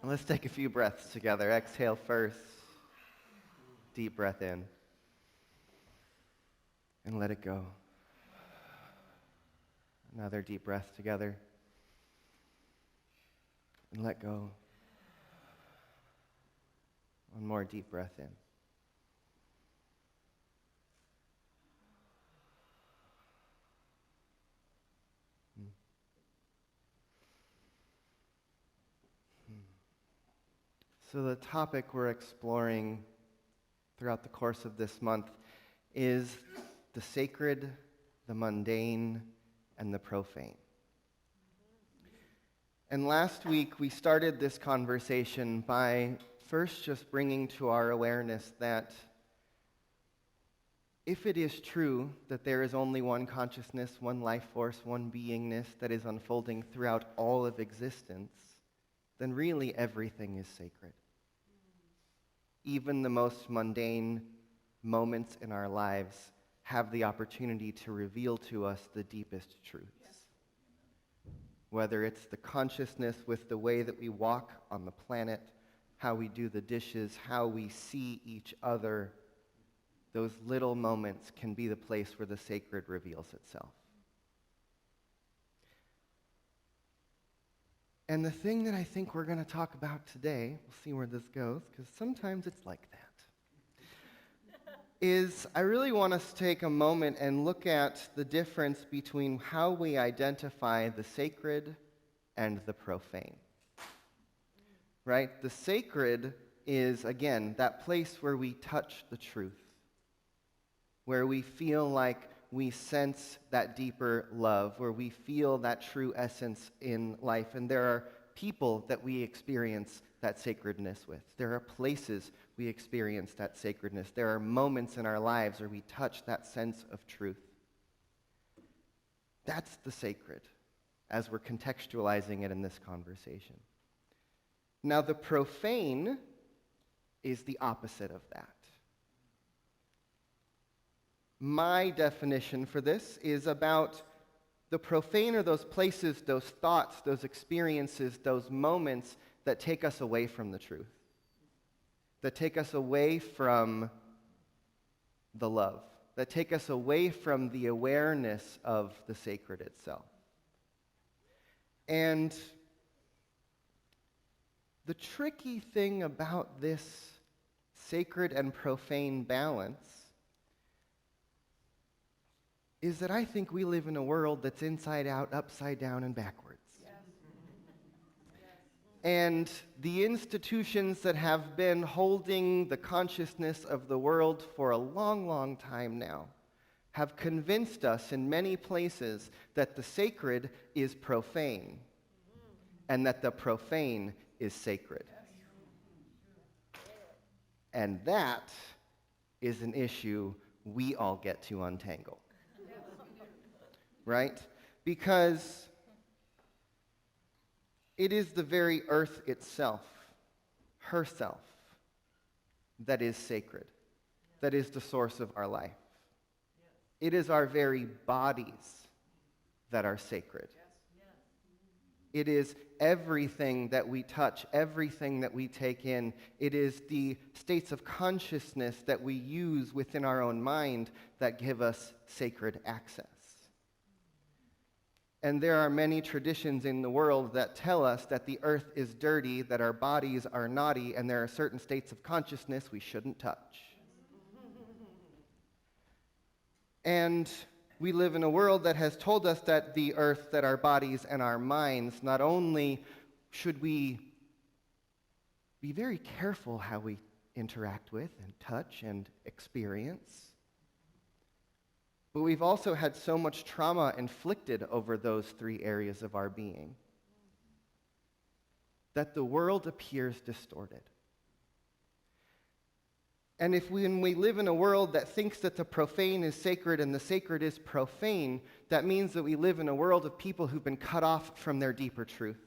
Let's take a few breaths together. Exhale first. Deep breath in. And let it go. Another deep breath together. And let go. One more deep breath in. So the topic we're exploring throughout the course of this month is the sacred, the mundane, and the profane. And last week we started this conversation by first just bringing to our awareness that if it is true that there is only one consciousness, one life force, one beingness that is unfolding throughout all of existence, then really everything is sacred. Even the most mundane moments in our lives have the opportunity to reveal to us the deepest truths. Whether it's the consciousness with the way that we walk on the planet, how we do the dishes, how we see each other, those little moments can be the place where the sacred reveals itself. And the thing that I think we're going to talk about today, we'll see where this goes, because sometimes it's like that, is I really want us to take a moment and look at the difference between how we identify the sacred and the profane. Right? The sacred is, again, that place where we touch the truth, where we feel like we sense that deeper love, where we feel that true essence in life. And there are people that we experience that sacredness with. There are places we experience that sacredness. There are moments in our lives where we touch that sense of truth. That's the sacred, as we're contextualizing it in this conversation. Now, the profane is the opposite of that. My definition for this is about the profane are those places, those thoughts, those experiences, those moments that take us away from the truth, that take us away from the love, that take us away from the awareness of the sacred itself. And the tricky thing about this sacred and profane balance is that I think we live in a world that's inside out, upside down, and backwards. Yes. And the institutions that have been holding the consciousness of the world for a long, long time now have convinced us in many places that the sacred is profane and that the profane is sacred. And that is an issue we all get to untangle. Right? Because it is the very earth itself, herself, that is sacred, that is the source of our life. It is our very bodies that are sacred. It is everything that we touch, everything that we take in. It is the states of consciousness that we use within our own mind that give us sacred access. And there are many traditions in the world that tell us that the earth is dirty, that our bodies are naughty, and there are certain states of consciousness we shouldn't touch. And we live in a world that has told us that the earth, that our bodies and our minds, not only should we be very careful how we interact with and touch and experience, but we've also had so much trauma inflicted over those three areas of our being that the world appears distorted. And when we live in a world that thinks that the profane is sacred and the sacred is profane, that means that we live in a world of people who've been cut off from their deeper truth,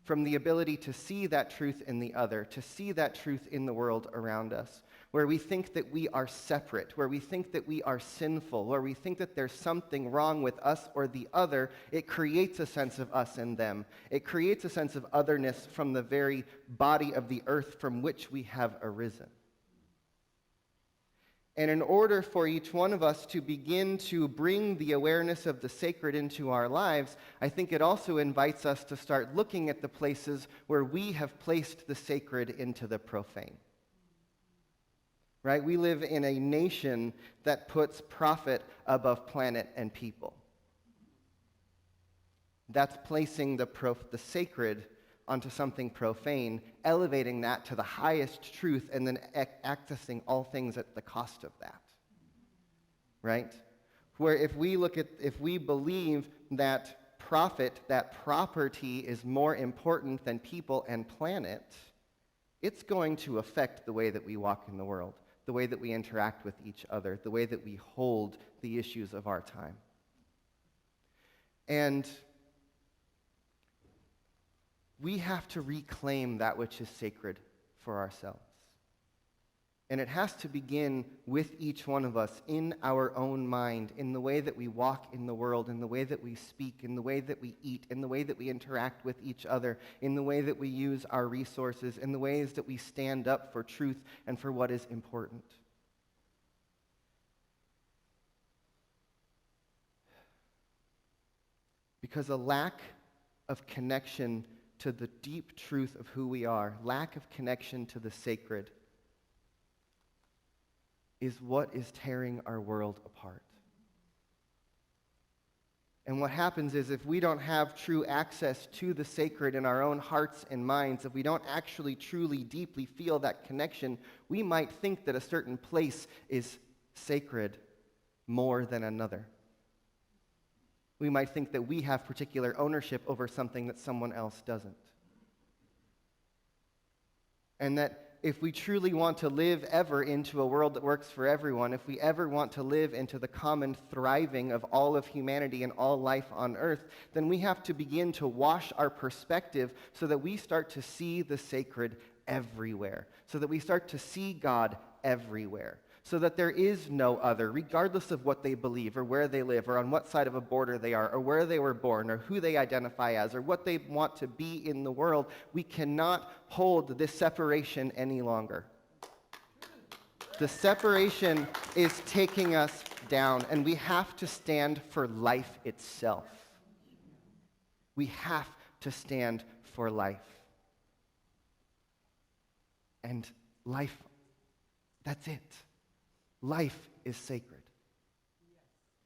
from the ability to see that truth in the other, to see that truth in the world around us. where we think that we are separate, where we think that we are sinful, where we think that there's something wrong with us or the other, it creates a sense of us and them. It creates a sense of otherness from the very body of the earth from which we have arisen. And in order for each one of us to begin to bring the awareness of the sacred into our lives, I think it also invites us to start looking at the places where we have placed the sacred into the profane. Right? We live in a nation that puts profit above planet and people. That's placing the sacred onto something profane, elevating that to the highest truth, and then accessing all things at the cost of that. Right? Where if we believe that profit, that property is more important than people and planet, it's going to affect the way that we walk in the world, the way that we interact with each other, the way that we hold the issues of our time. And we have to reclaim that which is sacred for ourselves. And it has to begin with each one of us in our own mind, in the way that we walk in the world, in the way that we speak, in the way that we eat, in the way that we interact with each other, in the way that we use our resources, in the ways that we stand up for truth and for what is important. Because a lack of connection to the deep truth of who we are, lack of connection to the sacred, is what is tearing our world apart. And what happens is if we don't have true access to the sacred in our own hearts and minds, if we don't actually truly deeply feel that connection, we might think that a certain place is sacred more than another. We might think that we have particular ownership over something that someone else doesn't. And that if we truly want to live ever into a world that works for everyone, if we ever want to live into the common thriving of all of humanity and all life on earth, then we have to begin to wash our perspective so that we start to see the sacred everywhere, so that we start to see God everywhere, so that there is no other, regardless of what they believe or where they live or on what side of a border they are or where they were born or who they identify as or what they want to be in the world. We cannot hold this separation any longer. The separation is taking us down, and we have to stand for life itself. We have to stand for life. And life, that's it. Life is sacred.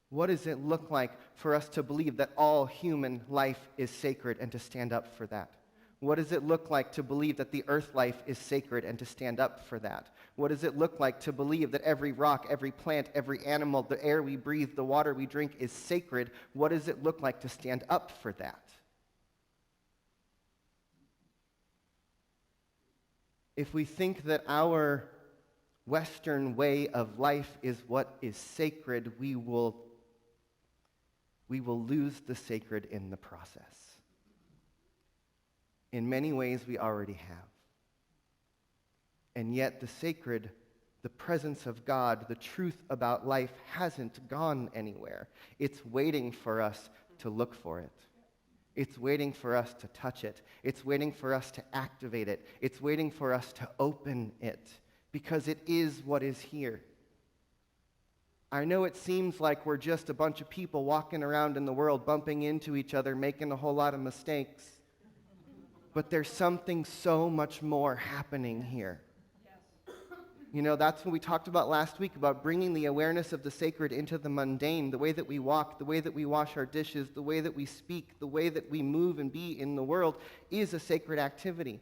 What does it look like for us to believe that all human life is sacred and to stand up for that? What does it look like to believe that the earth life is sacred and to stand up for that? What does it look like to believe that every rock, every plant, every animal, the air we breathe, the water we drink is sacred? What does it look like to stand up for that? If we think that our Western way of life is what is sacred, we will lose the sacred in the process. In many ways, we already have. And yet the sacred, the presence of God, the truth about life hasn't gone anywhere. It's waiting for us to look for it. It's waiting for us to touch it. It's waiting for us to activate it. It's waiting for us to open it. Because it is what is here. I know it seems like we're just a bunch of people walking around in the world, bumping into each other, making a whole lot of mistakes. But there's something so much more happening here. You know, that's what we talked about last week, about bringing the awareness of the sacred into the mundane, the way that we walk, the way that we wash our dishes, the way that we speak, the way that we move and be in the world is a sacred activity.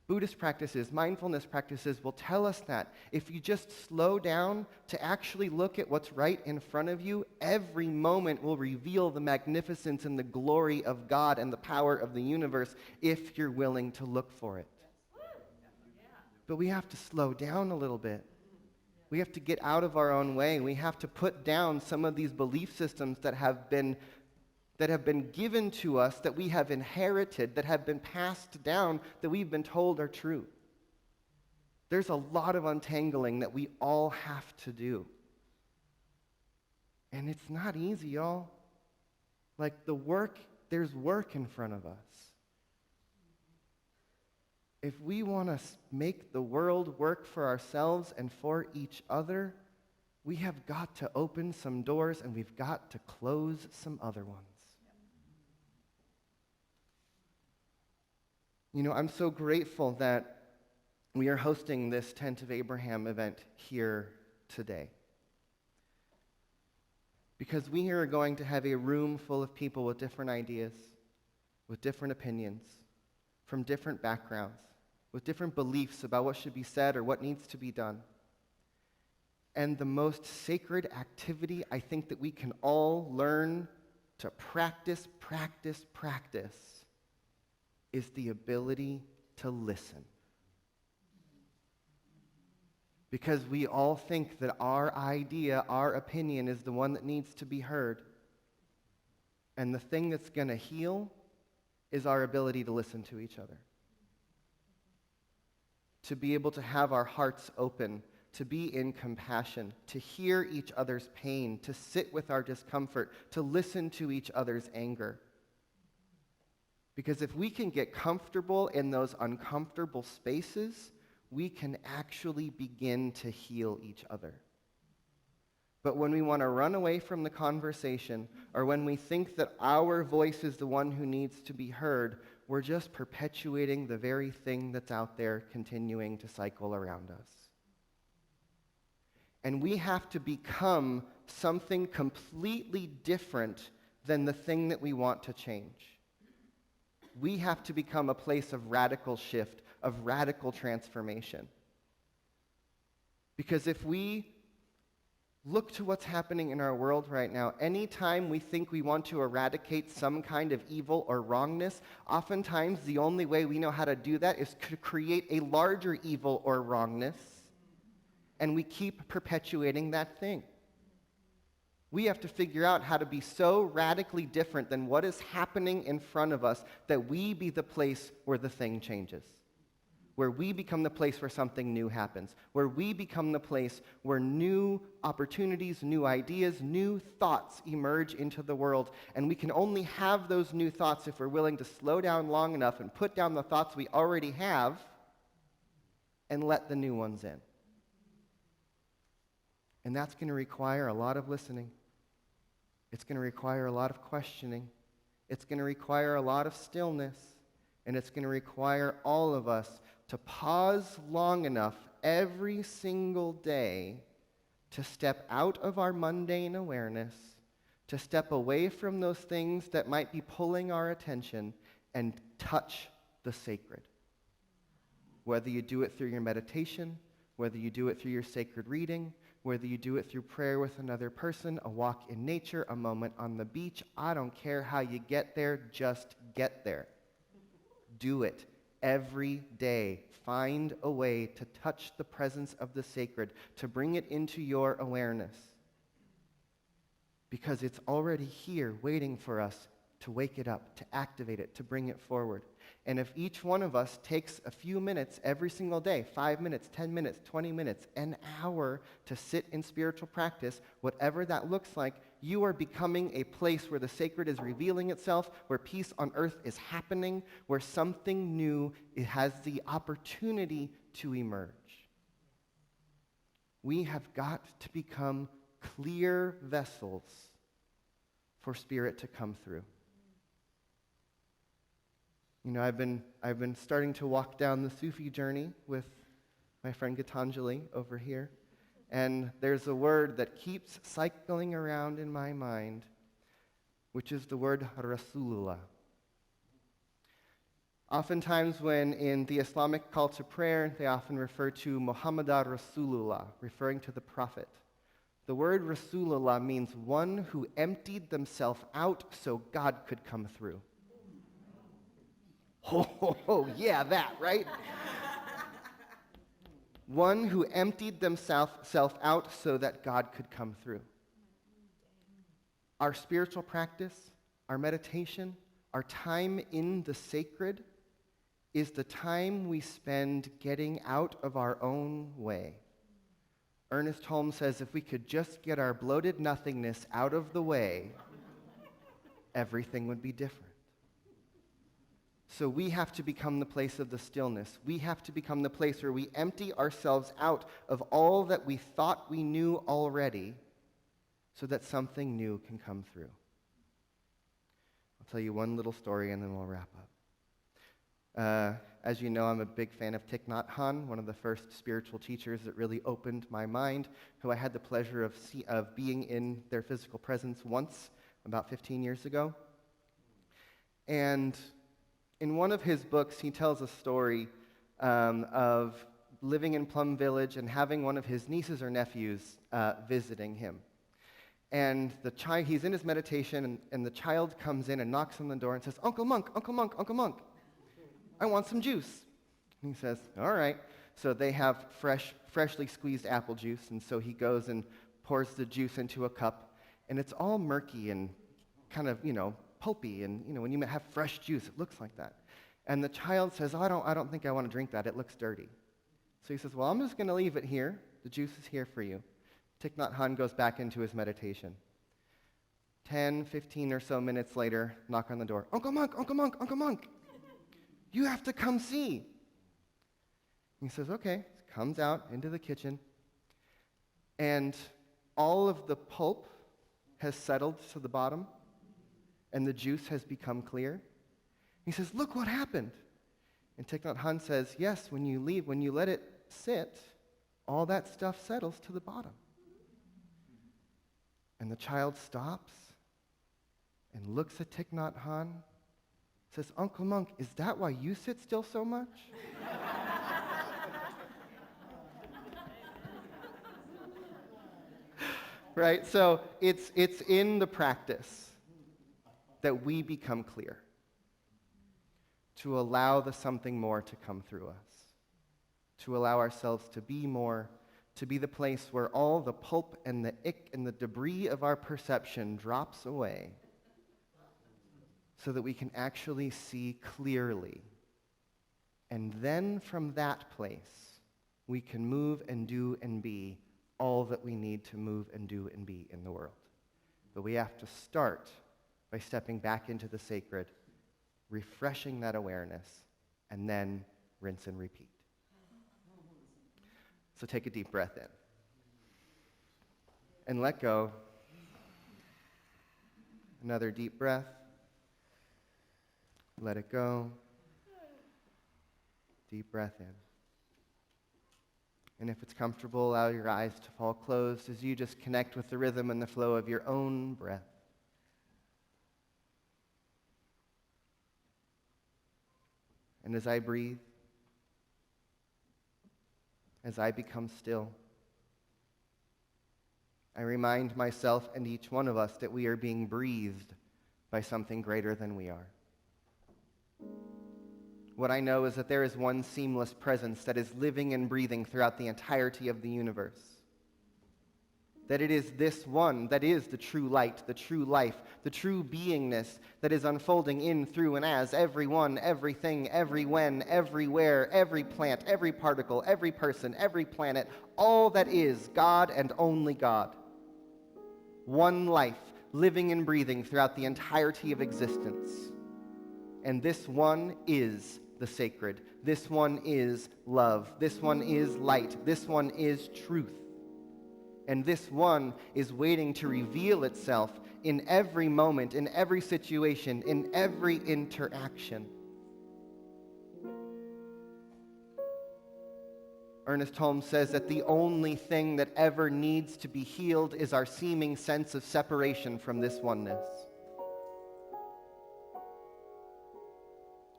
Buddhist practices, mindfulness practices will tell us that. If you just slow down to actually look at what's right in front of you, every moment will reveal the magnificence and the glory of God and the power of the universe if you're willing to look for it. But we have to slow down a little bit. We have to get out of our own way. We have to put down some of these belief systems that have been given to us, that we have inherited, that have been passed down, that we've been told are true. There's a lot of untangling that we all have to do. And it's not easy, y'all. Like there's work in front of us. If we want to make the world work for ourselves and for each other, we have got to open some doors and we've got to close some other ones. You know, I'm so grateful that we are hosting this Tent of Abraham event here today. Because we are going to have a room full of people with different ideas, with different opinions, from different backgrounds, with different beliefs about what should be said or what needs to be done. And the most sacred activity I think that we can all learn to practice is the ability to listen. Because we all think that our idea, our opinion is the one that needs to be heard. And the thing that's going to heal is our ability to listen to each other. To be able to have our hearts open, to be in compassion, to hear each other's pain, to sit with our discomfort, to listen to each other's anger. Because if we can get comfortable in those uncomfortable spaces, we can actually begin to heal each other. But when we want to run away from the conversation, or when we think that our voice is the one who needs to be heard, we're just perpetuating the very thing that's out there continuing to cycle around us. And we have to become something completely different than the thing that we want to change. We have to become a place of radical shift, of radical transformation. Because if we look to what's happening in our world right now, anytime we think we want to eradicate some kind of evil or wrongness, oftentimes the only way we know how to do that is to create a larger evil or wrongness, and we keep perpetuating that thing. We have to figure out how to be so radically different than what is happening in front of us that we be the place where the thing changes. Where we become the place where something new happens. Where we become the place where new opportunities, new ideas, new thoughts emerge into the world. And we can only have those new thoughts if we're willing to slow down long enough and put down the thoughts we already have and let the new ones in. And that's going to require a lot of listening. It's going to require a lot of questioning. It's going to require a lot of stillness. And it's going to require all of us to pause long enough every single day to step out of our mundane awareness, to step away from those things that might be pulling our attention and touch the sacred. Whether you do it through your meditation, whether you do it through your sacred reading, whether you do it through prayer with another person, a walk in nature, a moment on the beach, I don't care how you get there, just get there. Do it every day. Find a way to touch the presence of the sacred, to bring it into your awareness. Because it's already here waiting for us to wake it up, to activate it, to bring it forward. And if each one of us takes a few minutes every single day, 5 minutes, 10 minutes, 20 minutes, an hour to sit in spiritual practice, whatever that looks like, you are becoming a place where the sacred is revealing itself, where peace on earth is happening, where something new has the opportunity to emerge. We have got to become clear vessels for spirit to come through. You know, I've been starting to walk down the Sufi journey with my friend Gitanjali over here, and there's a word that keeps cycling around in my mind, which is the word Rasulullah. Oftentimes when in the Islamic call to prayer, they often refer to Muhammadan Rasulullah, referring to the Prophet. The word Rasulullah means one who emptied themselves out so God could come through. Oh, yeah, that, right? One who emptied themselves out so that God could come through. Our spiritual practice, our meditation, our time in the sacred is the time we spend getting out of our own way. Ernest Holmes says if we could just get our bloated nothingness out of the way, everything would be different. So we have to become the place of the stillness. We have to become the place where we empty ourselves out of all that we thought we knew already so that something new can come through. I'll tell you one little story and then we'll wrap up. As you know, I'm a big fan of Thich Nhat Hanh, one of the first spiritual teachers that really opened my mind, who I had the pleasure of being in their physical presence once, about 15 years ago. And in one of his books, he tells a story of living in Plum Village and having one of his nieces or nephews visiting him. And he's in his meditation, and the child comes in and knocks on the door and says, "Uncle Monk, Uncle Monk, Uncle Monk, I want some juice." And he says, "All right." So they have freshly squeezed apple juice, and so he goes and pours the juice into a cup, and it's all murky and kind of, pulpy, and, when you have fresh juice, it looks like that. And the child says, I don't think I want to drink that. It looks dirty. So he says, "Well, I'm just going to leave it here. The juice is here for you." Thich Nhat Hanh goes back into his meditation. 10, 15 or so minutes later, knock on the door. "Uncle Monk, Uncle Monk, Uncle Monk, you have to come see." He says, "Okay." Comes out into the kitchen, and all of the pulp has settled to the bottom, and the juice has become clear. He says, "Look what happened." And Thich Nhat Hanh says, "Yes, when you let it sit, all that stuff settles to the bottom." And the child stops and looks at Thich Nhat Hanh, says, "Uncle Monk, is that why you sit still so much?" Right? So it's in the practice that we become clear, to allow the something more to come through us, to allow ourselves to be more, to be the place where all the pulp and the ick and the debris of our perception drops away so that we can actually see clearly. And then from that place, we can move and do and be all that we need to move and do and be in the world. But we have to start by stepping back into the sacred, refreshing that awareness, and then rinse and repeat. So take a deep breath in. And let go. Another deep breath. Let it go. Deep breath in. And if it's comfortable, allow your eyes to fall closed as you just connect with the rhythm and the flow of your own breath. And as I breathe, as I become still, I remind myself and each one of us that we are being breathed by something greater than we are. What I know is that there is one seamless presence that is living and breathing throughout the entirety of the universe. That it is this one that is the true light, the true life, the true beingness that is unfolding in, through, and as everyone, everything, every when, everywhere, every plant, every particle, every person, every planet, all that is God and only God. One life, living and breathing throughout the entirety of existence. And this one is the sacred. This one is love. This one is light. This one is truth. And this one is waiting to reveal itself in every moment, in every situation, in every interaction. Ernest Holmes says that the only thing that ever needs to be healed is our seeming sense of separation from this oneness.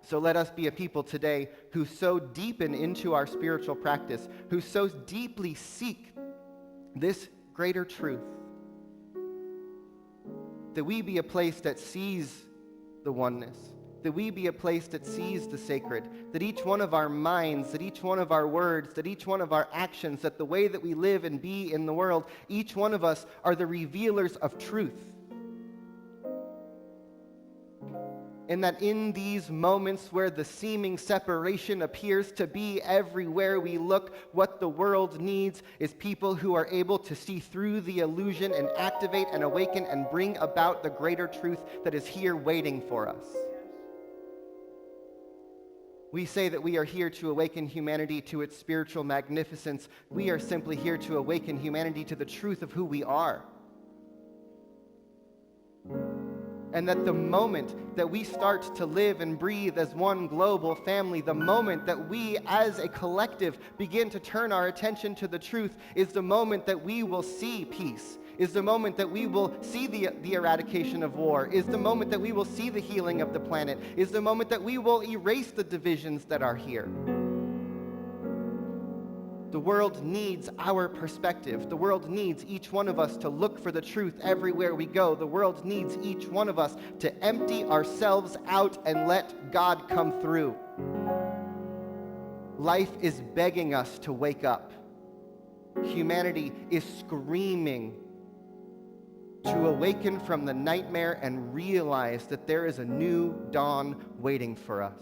So let us be a people today who so deepen into our spiritual practice, who so deeply seek this greater truth, that we be a place that sees the oneness, that we be a place that sees the sacred, that each one of our minds, that each one of our words, that each one of our actions, that the way that we live and be in the world, each one of us are the revealers of truth. And that in these moments where the seeming separation appears to be everywhere we look, what the world needs is people who are able to see through the illusion and activate and awaken and bring about the greater truth that is here waiting for us. We say that we are here to awaken humanity to its spiritual magnificence. We are simply here to awaken humanity to the truth of who we are. And that the moment that we start to live and breathe as one global family, the moment that we as a collective begin to turn our attention to the truth, is the moment that we will see peace, is the moment that we will see the eradication of war, is the moment that we will see the healing of the planet, is the moment that we will erase the divisions that are here. The world needs our perspective. The world needs each one of us to look for the truth everywhere we go. The world needs each one of us to empty ourselves out and let God come through. Life is begging us to wake up. Humanity is screaming to awaken from the nightmare and realize that there is a new dawn waiting for us.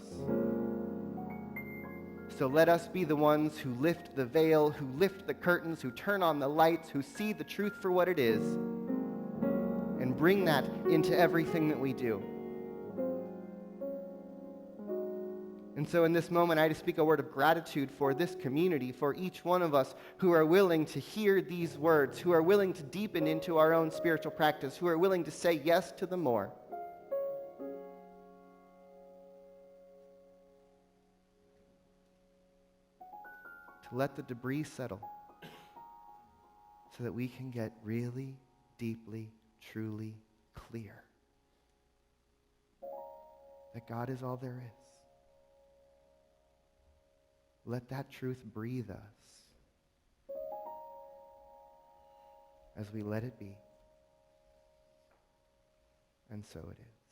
So let us be the ones who lift the veil, who lift the curtains, who turn on the lights, who see the truth for what it is, and bring that into everything that we do. And so in this moment, I just speak a word of gratitude for this community, for each one of us who are willing to hear these words, who are willing to deepen into our own spiritual practice, who are willing to say yes to the more. To let the debris settle so that we can get really, deeply, truly clear that God is all there is. Let that truth breathe us as we let it be. And so it is.